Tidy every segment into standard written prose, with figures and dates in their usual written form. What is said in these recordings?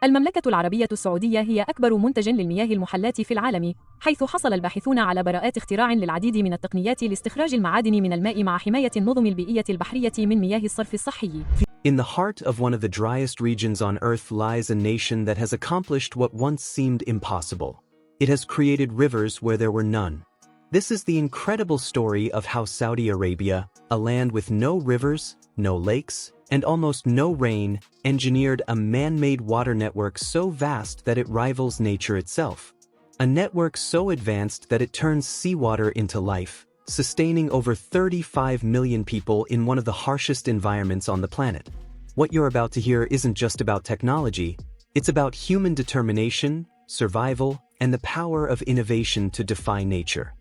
المملكة العربية السعودية هي أكبر منتج للمياه المحلاة في العالم، حيث حصل الباحثون على براءات اختراع للعديد من التقنيات لاستخراج المعادن من الماء مع حماية النظم البيئية البحرية من مياه الصرف الصحي. In the heart of one of the driest regions on Earth lies a nation that has accomplished what once seemed impossible. It has created rivers where there were none. This is the incredible story of how Saudi Arabia, a land with no rivers, no lakes, and almost no rain, engineered a man-made water network so vast that it rivals nature itself. A network so advanced that it turns seawater into life, sustaining over 35 million people in one of the harshest environments on the planet. What you're about to hear isn't just about technology, it's about human determination, survival, and the power of innovation to defy nature.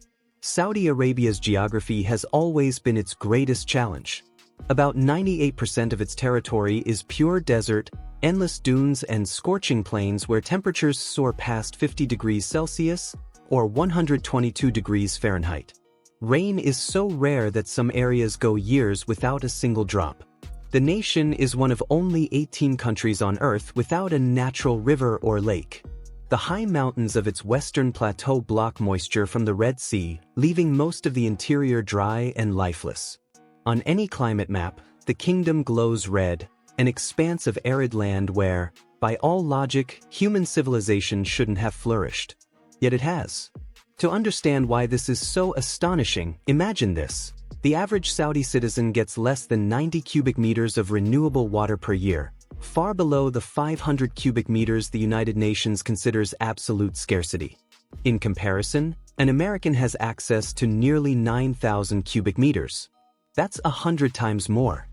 Saudi Arabia's geography has always been its greatest challenge. About 98% of its territory is pure desert, endless dunes and scorching plains where temperatures soar past 50 degrees Celsius or 122 degrees Fahrenheit. Rain is so rare that some areas go years without a single drop. The nation is one of only 18 countries on Earth without a natural river or lake. The high mountains of its western plateau block moisture from the Red Sea, leaving most of the interior dry and lifeless. On any climate map, the kingdom glows red, an expanse of arid land where, by all logic, human civilization shouldn't have flourished. Yet it has. To understand why this is so astonishing, imagine this. The average Saudi citizen gets less than 90 cubic meters of renewable water per year, far below the 500 cubic meters the United Nations considers absolute scarcity. In comparison, an American has access to nearly 9,000 cubic meters. That's 100 times more.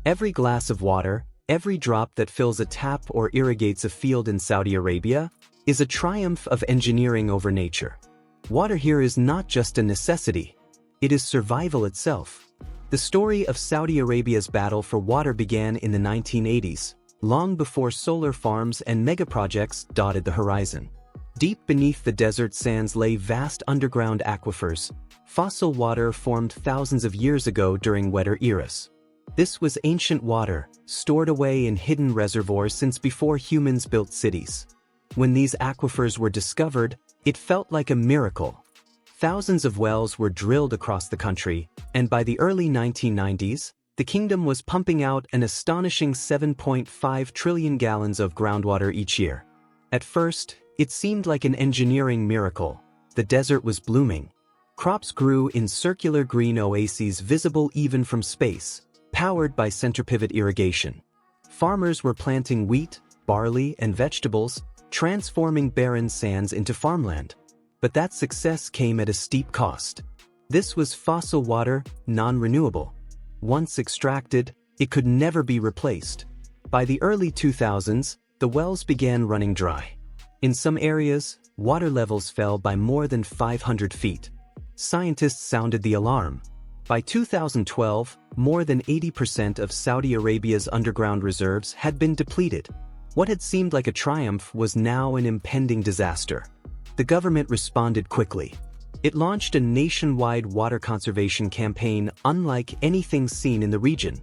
Every glass of water, every drop that fills a tap or irrigates a field in Saudi Arabia, is a triumph of engineering over nature. Water here is not just a necessity, it is survival itself. The story of Saudi Arabia's battle for water began in the 1980s, long before solar farms and megaprojects dotted the horizon. Deep beneath the desert sands lay vast underground aquifers. Fossil water formed thousands of years ago during wetter eras. This was ancient water, stored away in hidden reservoirs since before humans built cities. When these aquifers were discovered, it felt like a miracle. Thousands of wells were drilled across the country, and by the early 1990s, the kingdom was pumping out an astonishing 7.5 trillion gallons of groundwater each year. At first, it seemed like an engineering miracle. The desert was blooming. Crops grew in circular green oases visible even from space, powered by centripivot irrigation. Farmers were planting wheat, barley, and vegetables, transforming barren sands into farmland. But that success came at a steep cost. This was fossil water, non-renewable. Once extracted, it could never be replaced. By the early 2000s, the wells began running dry. In some areas, water levels fell by more than 500 feet. Scientists sounded the alarm. By 2012, more than 80% of Saudi Arabia's underground reserves had been depleted. What had seemed like a triumph was now an impending disaster. The government responded quickly. It launched a nationwide water conservation campaign unlike anything seen in the region.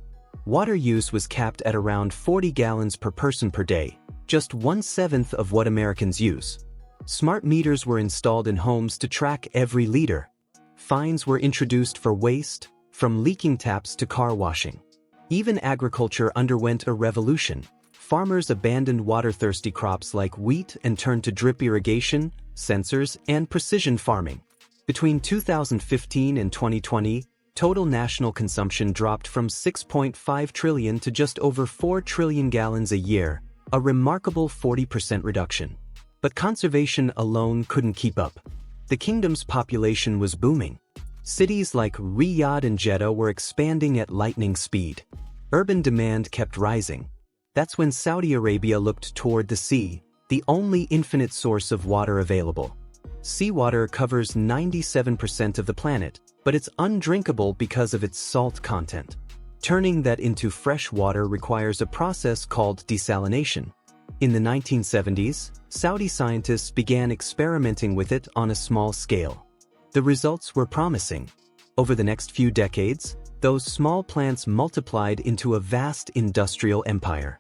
Water use was capped at around 40 gallons per person per day, just 1/7 of what Americans use. Smart meters were installed in homes to track every liter. Fines were introduced for waste, from leaking taps to car washing. Even agriculture underwent a revolution. Farmers abandoned water-thirsty crops like wheat and turned to drip irrigation, sensors, and precision farming. Between 2015 and 2020, total national consumption dropped from 6.5 trillion to just over 4 trillion gallons a year, a remarkable 40% reduction. But conservation alone couldn't keep up. The kingdom's population was booming. Cities like Riyadh and Jeddah were expanding at lightning speed. Urban demand kept rising. That's when Saudi Arabia looked toward the sea, the only infinite source of water available. Seawater covers 97% of the planet, but it's undrinkable because of its salt content. Turning that into fresh water requires a process called desalination. In the 1970s, Saudi scientists began experimenting with it on a small scale. The results were promising. Over the next few decades, those small plants multiplied into a vast industrial empire.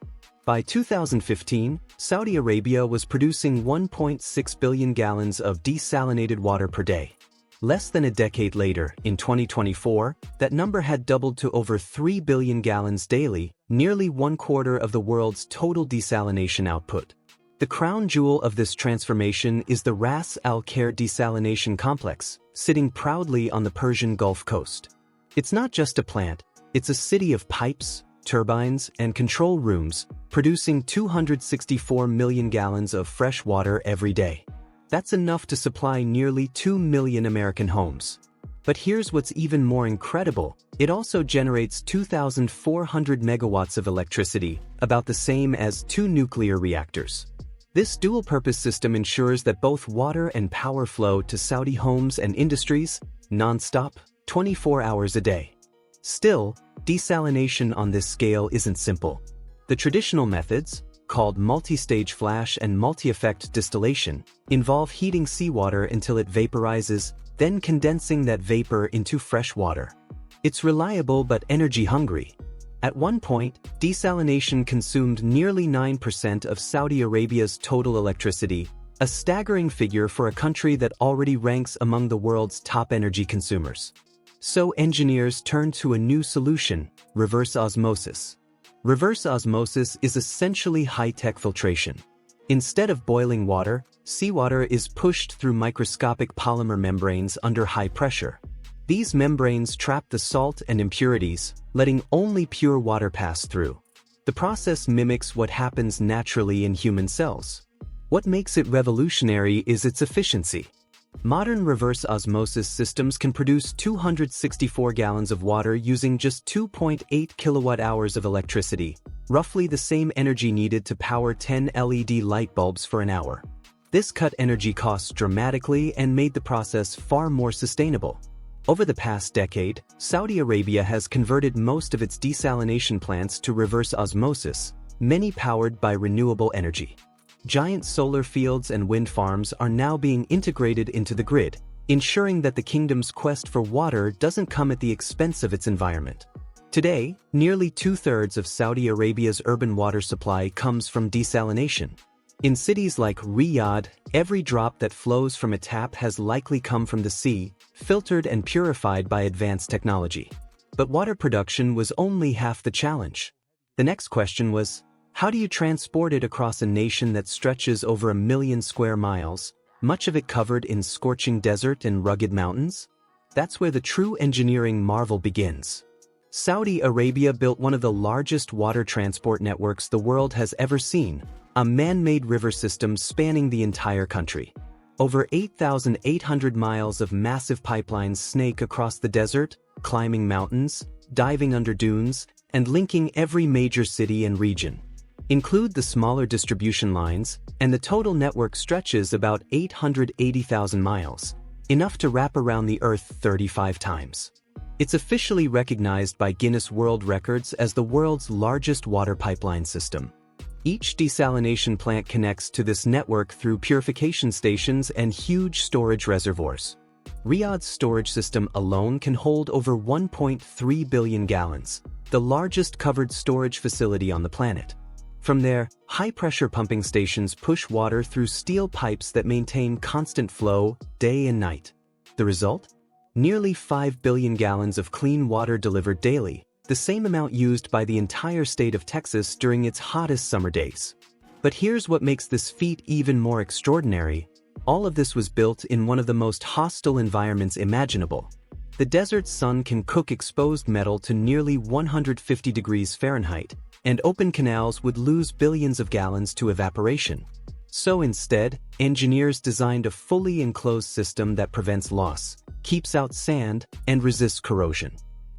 By 2015, Saudi Arabia was producing 1.6 billion gallons of desalinated water per day. Less than a decade later, in 2024, that number had doubled to over 3 billion gallons daily, nearly 1/4 of the world's total desalination output. The crown jewel of this transformation is the Ras Al Khair desalination complex, sitting proudly on the Persian Gulf Coast. It's not just a plant, it's a city of pipes, turbines, and control rooms, producing 264 million gallons of fresh water every day. That's enough to supply nearly 2 million American homes. But here's what's even more incredible. It also generates 2,400 megawatts of electricity, about the same as 2 nuclear reactors. This dual-purpose system ensures that both water and power flow to Saudi homes and industries, non-stop, 24 hours a day. Still, desalination on this scale isn't simple. The traditional methods, called multi-stage flash and multi-effect distillation, involve heating seawater until it vaporizes, then condensing that vapor into fresh water. It's reliable but energy-hungry. At one point, desalination consumed nearly 9% of Saudi Arabia's total electricity, a staggering figure for a country that already ranks among the world's top energy consumers. So engineers turned to a new solution, reverse osmosis. Reverse osmosis is essentially high-tech filtration. Instead of boiling water, seawater is pushed through microscopic polymer membranes under high pressure. These membranes trap the salt and impurities, letting only pure water pass through. The process mimics what happens naturally in human cells. What makes it revolutionary is its efficiency. Modern reverse osmosis systems can produce 264 gallons of water using just 2.8 kilowatt-hours of electricity, roughly the same energy needed to power 10 LED light bulbs for an hour. This cut energy costs dramatically and made the process far more sustainable. Over the past decade, Saudi Arabia has converted most of its desalination plants to reverse osmosis, many powered by renewable energy. Giant solar fields and wind farms are now being integrated into the grid, ensuring that the kingdom's quest for water doesn't come at the expense of its environment. Today, nearly 2/3 of Saudi Arabia's urban water supply comes from desalination. In cities like Riyadh, every drop that flows from a tap has likely come from the sea, filtered and purified by advanced technology. But water production was only half the challenge. The next question was, how do you transport it across a nation that stretches over 1 million square miles, much of it covered in scorching desert and rugged mountains? That's where the true engineering marvel begins. Saudi Arabia built one of the largest water transport networks the world has ever seen, a man-made river system spanning the entire country. Over 8,800 miles of massive pipelines snake across the desert, climbing mountains, diving under dunes, and linking every major city and region. Include the smaller distribution lines, and the total network stretches about 880,000 miles, enough to wrap around the Earth 35 times. It's officially recognized by Guinness World Records as the world's largest water pipeline system. Each desalination plant connects to this network through purification stations and huge storage reservoirs. Riyadh's storage system alone can hold over 1.3 billion gallons, the largest covered storage facility on the planet. From there, high-pressure pumping stations push water through steel pipes that maintain constant flow day and night. The result? Nearly 5 billion gallons of clean water delivered daily, the same amount used by the entire state of Texas during its hottest summer days. But here's what makes this feat even more extraordinary. All of this was built in one of the most hostile environments imaginable. The desert sun can cook exposed metal to nearly 150 degrees Fahrenheit, and open canals would lose billions of gallons to evaporation. So instead, engineers designed a fully enclosed system that prevents loss, keeps out sand, and resists corrosion.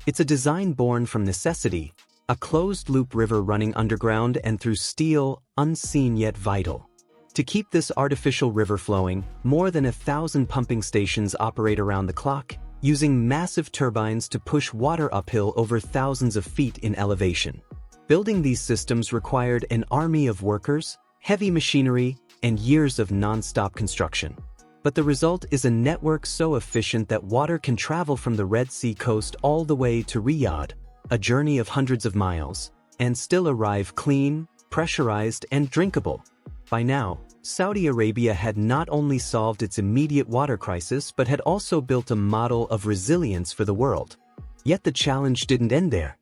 It's a design born from necessity, a closed-loop river running underground and through steel, unseen yet vital. To keep this artificial river flowing, more than 1,000 pumping stations operate around the clock, using massive turbines to push water uphill over thousands of feet in elevation. Building these systems required an army of workers, heavy machinery, and years of non-stop construction. But the result is a network so efficient that water can travel from the Red Sea coast all the way to Riyadh, a journey of hundreds of miles, and still arrive clean, pressurized, and drinkable. By now, Saudi Arabia had not only solved its immediate water crisis but had also built a model of resilience for the world. Yet the challenge didn't end there.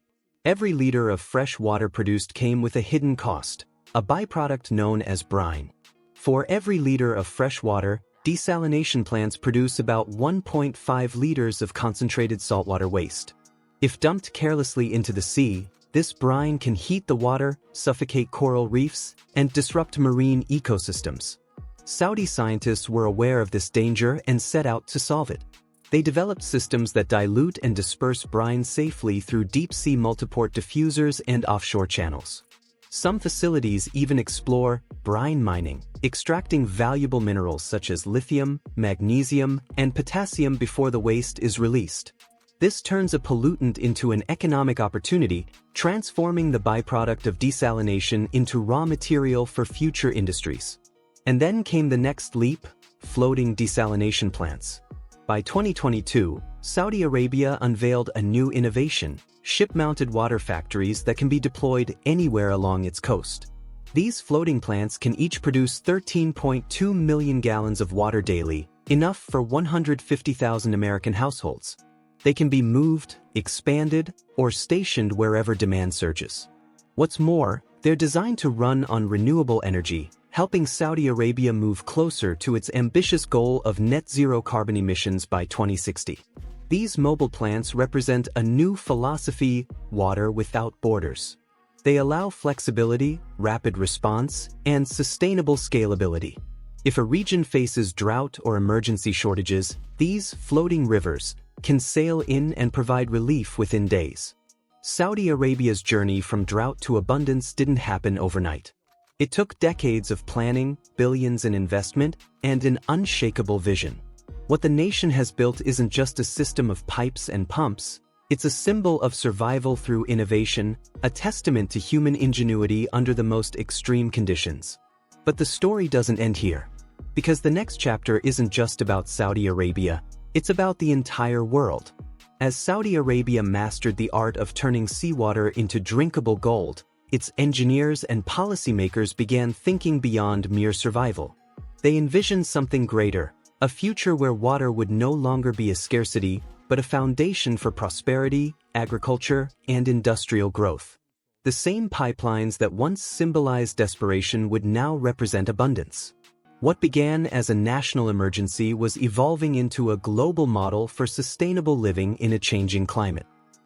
Every liter of fresh water produced came with a hidden cost, a byproduct known as brine. For every liter of fresh water, desalination plants produce about 1.5 liters of concentrated saltwater waste. If dumped carelessly into the sea, this brine can heat the water, suffocate coral reefs, and disrupt marine ecosystems. Saudi scientists were aware of this danger and set out to solve it. They developed systems that dilute and disperse brine safely through deep-sea multiport diffusers and offshore channels. Some facilities even explore brine mining, extracting valuable minerals such as lithium, magnesium, and potassium before the waste is released. This turns a pollutant into an economic opportunity, transforming the byproduct of desalination into raw material for future industries. And then came the next leap: floating desalination plants. By 2022, Saudi Arabia unveiled a new innovation: ship-mounted water factories that can be deployed anywhere along its coast. These floating plants can each produce 13.2 million gallons of water daily, enough for 150,000 American households. They can be moved, expanded, or stationed wherever demand surges. What's more, they're designed to run on renewable energy, helping Saudi Arabia move closer to its ambitious goal of net zero carbon emissions by 2060. These mobile plants represent a new philosophy: water without borders. They allow flexibility, rapid response, and sustainable scalability. If a region faces drought or emergency shortages, these floating rivers can sail in and provide relief within days. Saudi Arabia's journey from drought to abundance didn't happen overnight. It took decades of planning, billions in investment, and an unshakable vision. What the nation has built isn't just a system of pipes and pumps, it's a symbol of survival through innovation, a testament to human ingenuity under the most extreme conditions. But the story doesn't end here. Because the next chapter isn't just about Saudi Arabia, it's about the entire world. As Saudi Arabia mastered the art of turning seawater into drinkable gold, its engineers and policymakers began thinking beyond mere survival. They envisioned something greater, a future where water would no longer be a scarcity, but a foundation for prosperity, agriculture, and industrial growth. The same pipelines that once symbolized desperation would now represent abundance. What began as a national emergency was evolving into a global model for sustainable living in a changing climate.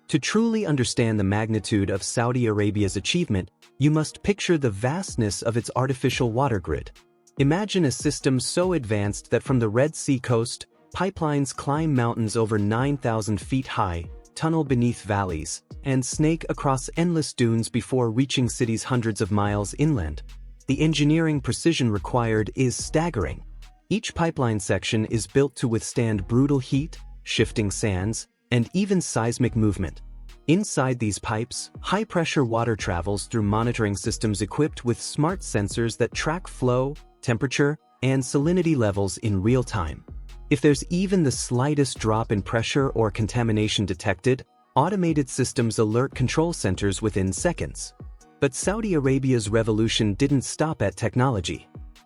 To truly understand the magnitude of Saudi Arabia's achievement, you must picture the vastness of its artificial water grid. Imagine a system so advanced that from the Red Sea coast, pipelines climb mountains over 9,000 feet high, tunnel beneath valleys, and snake across endless dunes before reaching cities hundreds of miles inland. The engineering precision required is staggering. Each pipeline section is built to withstand brutal heat, shifting sands, and even seismic movement. Inside these pipes, high-pressure water travels through monitoring systems equipped with smart sensors that track flow, temperature, and salinity levels in real time. If there's even the slightest drop in pressure or contamination detected, automated systems alert control centers within seconds. But Saudi Arabia's revolution didn't stop at technology.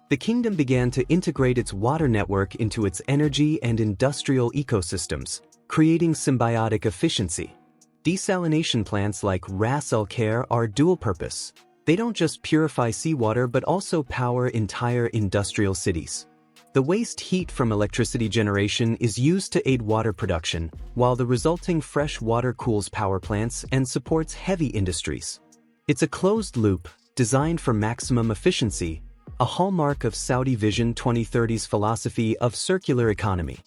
The kingdom began to integrate its water network into its energy and industrial ecosystems, creating symbiotic efficiency. Desalination plants like Ras Al Khair are dual-purpose. They don't just purify seawater but also power entire industrial cities. The waste heat from electricity generation is used to aid water production, while the resulting fresh water cools power plants and supports heavy industries. It's a closed loop, designed for maximum efficiency, a hallmark of Saudi Vision 2030's philosophy of circular economy.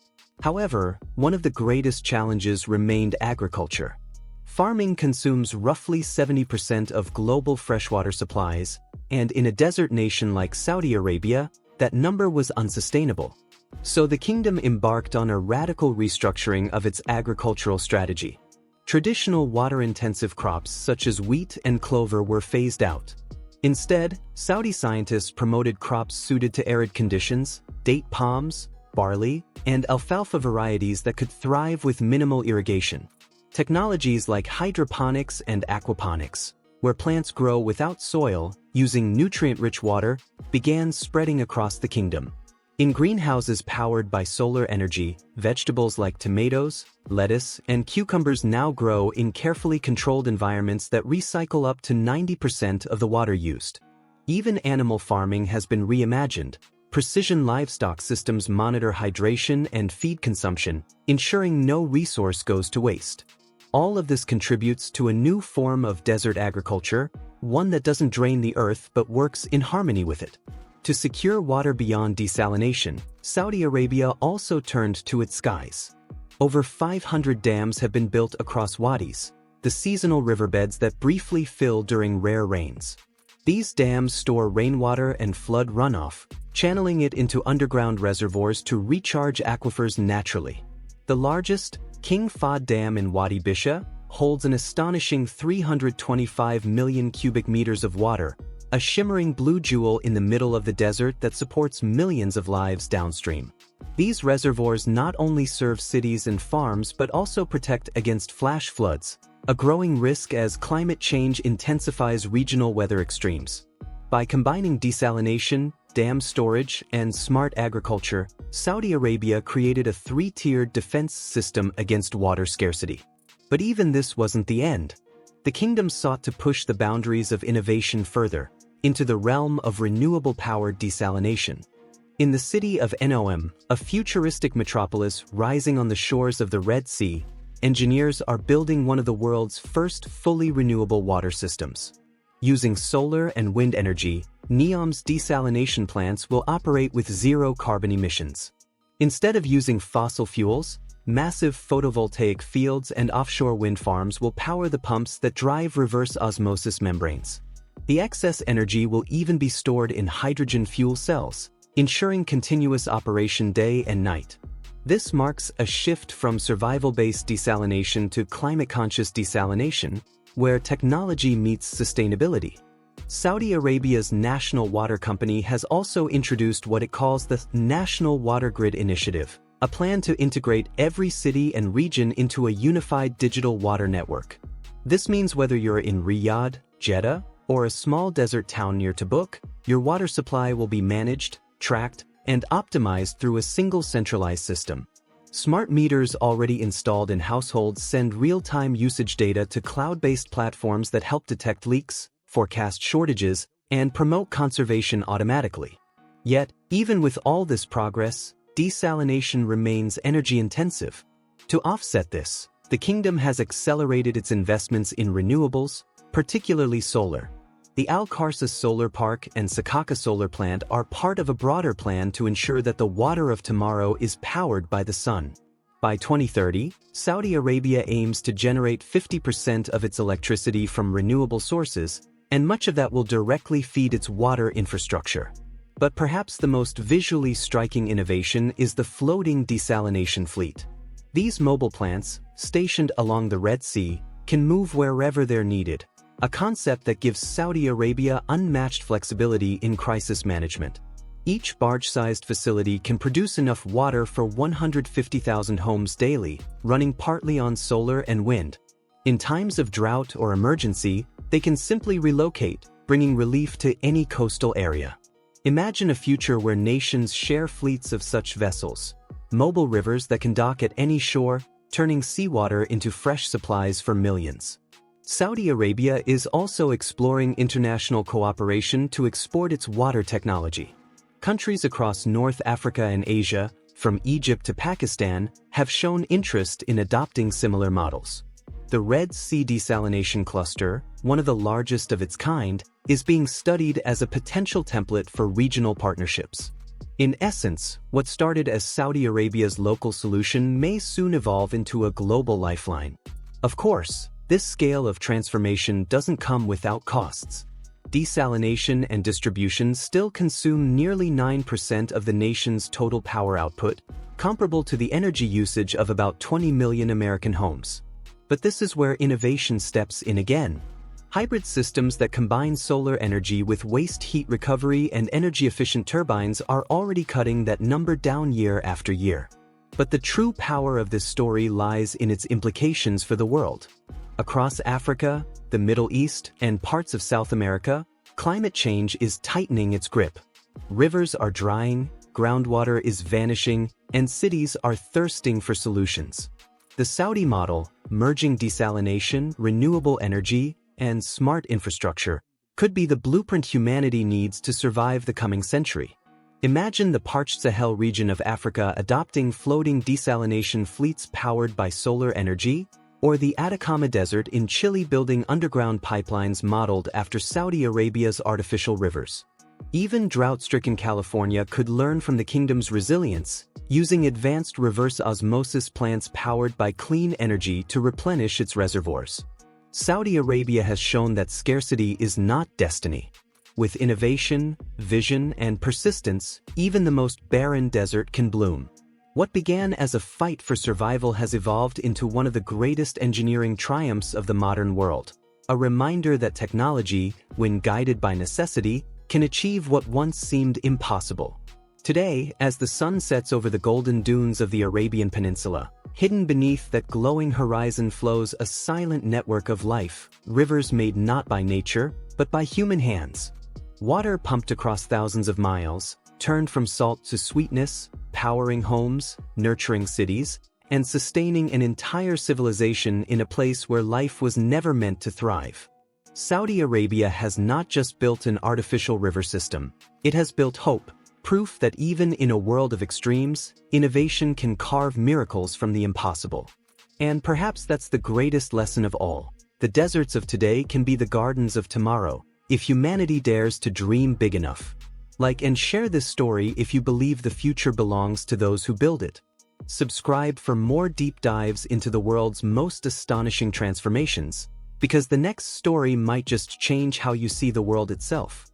However, one of the greatest challenges remained agriculture. Farming consumes roughly 70% of global freshwater supplies, and in a desert nation like Saudi Arabia, that number was unsustainable. So the kingdom embarked on a radical restructuring of its agricultural strategy. Traditional water-intensive crops such as wheat and clover were phased out. Instead, Saudi scientists promoted crops suited to arid conditions: date palms, barley, and alfalfa varieties that could thrive with minimal irrigation. Technologies like hydroponics and aquaponics, where plants grow without soil, using nutrient-rich water, began spreading across the kingdom. In greenhouses powered by solar energy, vegetables like tomatoes, lettuce, and cucumbers now grow in carefully controlled environments that recycle up to 90% of the water used. Even animal farming has been reimagined. Precision livestock systems monitor hydration and feed consumption, ensuring no resource goes to waste. All of this contributes to a new form of desert agriculture, one that doesn't drain the earth but works in harmony with it. To secure water beyond desalination, Saudi Arabia also turned to its skies. Over 500 dams have been built across wadis, the seasonal riverbeds that briefly fill during rare rains. These dams store rainwater and flood runoff, channeling it into underground reservoirs to recharge aquifers naturally. The largest, King Fahd Dam in Wadi Bisha, holds an astonishing 325 million cubic meters of water, a shimmering blue jewel in the middle of the desert that supports millions of lives downstream. These reservoirs not only serve cities and farms but also protect against flash floods, a growing risk as climate change intensifies regional weather extremes. By combining desalination, dam storage, and smart agriculture, Saudi Arabia created a three-tiered defense system against water scarcity. But even this wasn't the end. The kingdom sought to push the boundaries of innovation further, into the realm of renewable-powered desalination. In the city of Nom, a futuristic metropolis rising on the shores of the Red Sea, engineers are building one of the world's first fully renewable water systems. Using solar and wind energy, Neom's desalination plants will operate with zero carbon emissions. Instead of using fossil fuels, massive photovoltaic fields and offshore wind farms will power the pumps that drive reverse osmosis membranes. The excess energy will even be stored in hydrogen fuel cells, ensuring continuous operation day and night. This marks a shift from survival-based desalination to climate-conscious desalination, where technology meets sustainability. Saudi Arabia's National Water Company has also introduced what it calls the National Water Grid Initiative, a plan to integrate every city and region into a unified digital water network. This means whether you're in Riyadh, Jeddah, or a small desert town near Tabuk, your water supply will be managed, tracked, and optimized through a single centralized system. Smart meters already installed in households send real-time usage data to cloud-based platforms that help detect leaks, forecast shortages, and promote conservation automatically. Yet, even with all this progress, desalination remains energy-intensive. To offset this, the kingdom has accelerated its investments in renewables, particularly solar. The Al Kharsa Solar Park and Sakaka Solar Plant are part of a broader plan to ensure that the water of tomorrow is powered by the sun. By 2030, Saudi Arabia aims to generate 50% of its electricity from renewable sources, and much of that will directly feed its water infrastructure. But perhaps the most visually striking innovation is the floating desalination fleet. These mobile plants, stationed along the Red Sea, can move wherever they're needed, a concept that gives Saudi Arabia unmatched flexibility in crisis management. Each barge-sized facility can produce enough water for 150,000 homes daily, running partly on solar and wind. In times of drought or emergency, they can simply relocate, bringing relief to any coastal area. Imagine a future where nations share fleets of such vessels, mobile rivers that can dock at any shore, turning seawater into fresh supplies for millions. Saudi Arabia is also exploring international cooperation to export its water technology. Countries across North Africa and Asia, from Egypt to Pakistan, have shown interest in adopting similar models. The Red Sea Desalination Cluster, one of the largest of its kind, is being studied as a potential template for regional partnerships. In essence, what started as Saudi Arabia's local solution may soon evolve into a global lifeline. Of course, this scale of transformation doesn't come without costs. Desalination and distribution still consume nearly 9% of the nation's total power output, comparable to the energy usage of about 20 million American homes. But this is where innovation steps in again. Hybrid systems that combine solar energy with waste heat recovery and energy-efficient turbines are already cutting that number down year after year. But the true power of this story lies in its implications for the world. Across Africa, the Middle East, and parts of South America, climate change is tightening its grip. Rivers are drying, groundwater is vanishing, and cities are thirsting for solutions. The Saudi model, merging desalination, renewable energy, and smart infrastructure, could be the blueprint humanity needs to survive the coming century. Imagine the parched Sahel region of Africa adopting floating desalination fleets powered by solar energy, or the Atacama Desert in Chile building underground pipelines modeled after Saudi Arabia's artificial rivers. Even drought-stricken California could learn from the kingdom's resilience, using advanced reverse osmosis plants powered by clean energy to replenish its reservoirs. Saudi Arabia has shown that scarcity is not destiny. With innovation, vision, and persistence, even the most barren desert can bloom. What began as a fight for survival has evolved into one of the greatest engineering triumphs of the modern world. A reminder that technology, when guided by necessity, can achieve what once seemed impossible. Today, as the sun sets over the golden dunes of the Arabian Peninsula, hidden beneath that glowing horizon flows a silent network of life, rivers made not by nature, but by human hands. Water pumped across thousands of miles, turned from salt to sweetness, powering homes, nurturing cities, and sustaining an entire civilization in a place where life was never meant to thrive. Saudi Arabia has not just built an artificial river system, it has built hope, proof that even in a world of extremes, innovation can carve miracles from the impossible. And perhaps that's the greatest lesson of all. The deserts of today can be the gardens of tomorrow, if humanity dares to dream big enough. Like and share this story if you believe the future belongs to those who build it. Subscribe for more deep dives into the world's most astonishing transformations, because the next story might just change how you see the world itself.